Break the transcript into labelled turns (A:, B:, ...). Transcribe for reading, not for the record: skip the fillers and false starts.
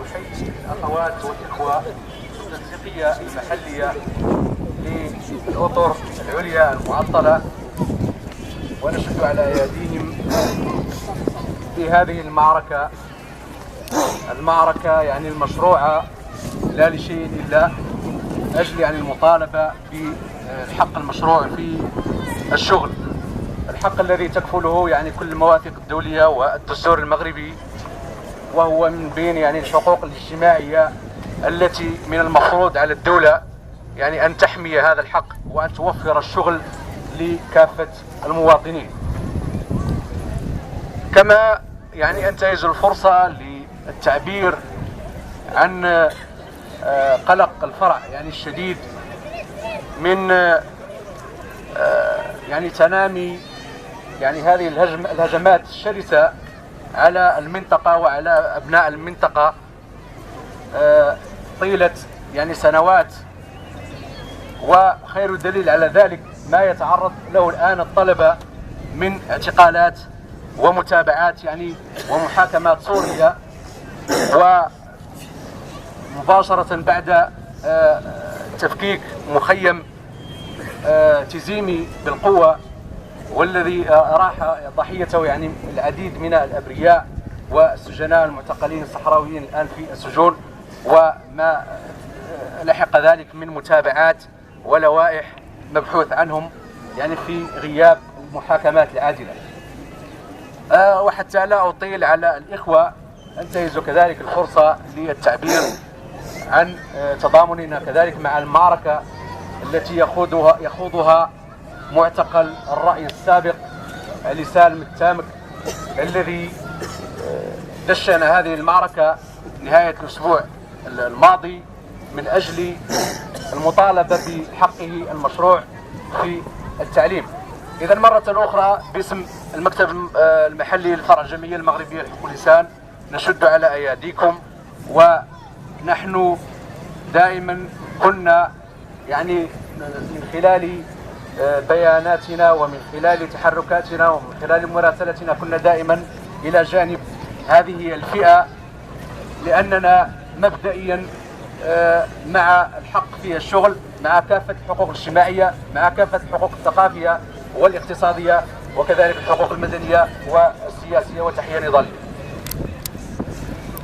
A: نحيي الأخوات والإخوة التنسيقية المحلية للأطر العليا المعطلة، ونشد على أيديهم في هذه المعركة يعني المشروعة لا لشيء إلا أجل يعني المطالبة بالحق المشروع في الشغل، الحق الذي تكفله يعني كل المواثيق الدولية والدستور المغربي، وهو من بين يعني الحقوق الاجتماعية التي من المفروض على الدولة يعني أن تحمي هذا الحق وأن توفر الشغل لكافة المواطنين. كما يعني أنتهز الفرصة للتعبير عن قلق الفرع يعني الشديد من يعني تنامي يعني هذه الهجمات الشرسة على المنطقة وعلى أبناء المنطقة طيلة يعني سنوات، وخير دليل على ذلك ما يتعرض له الآن الطلبة من اعتقالات ومتابعات يعني ومحاكمات صورية، ومباشرة بعد تفكيك مخيم تزيمي بالقوة، والذي راح ضحيته يعني العديد من الأبرياء والسجناء المعتقلين الصحراويين الآن في السجون، وما لحق ذلك من متابعات ولوائح مبحوث عنهم يعني في غياب المحاكمات العادلة. وحتى لا أطيل على الإخوة، أنتهز كذلك الفرصة للتعبير عن تضامننا كذلك مع المعركة التي يخوضها معتقل الرأي السابق علي سالم التامك، الذي دشن هذه المعركة نهاية الأسبوع الماضي من أجل المطالبة بحقه المشروع في التعليم. إذا مرة أخرى باسم المكتب المحلي للفرع الجمعية المغربية لحقوق الإنسان نشد على أياديكم، ونحن دائما كنا يعني من خلال بياناتنا ومن خلال تحركاتنا ومن خلال مراسلتنا كنا دائما إلى جانب هذه الفئة، لأننا مبدئيا مع الحق في الشغل، مع كافة الحقوق الاجتماعية، مع كافة الحقوق الثقافية والاقتصادية، وكذلك الحقوق المدنية والسياسية. وتحية نضالية.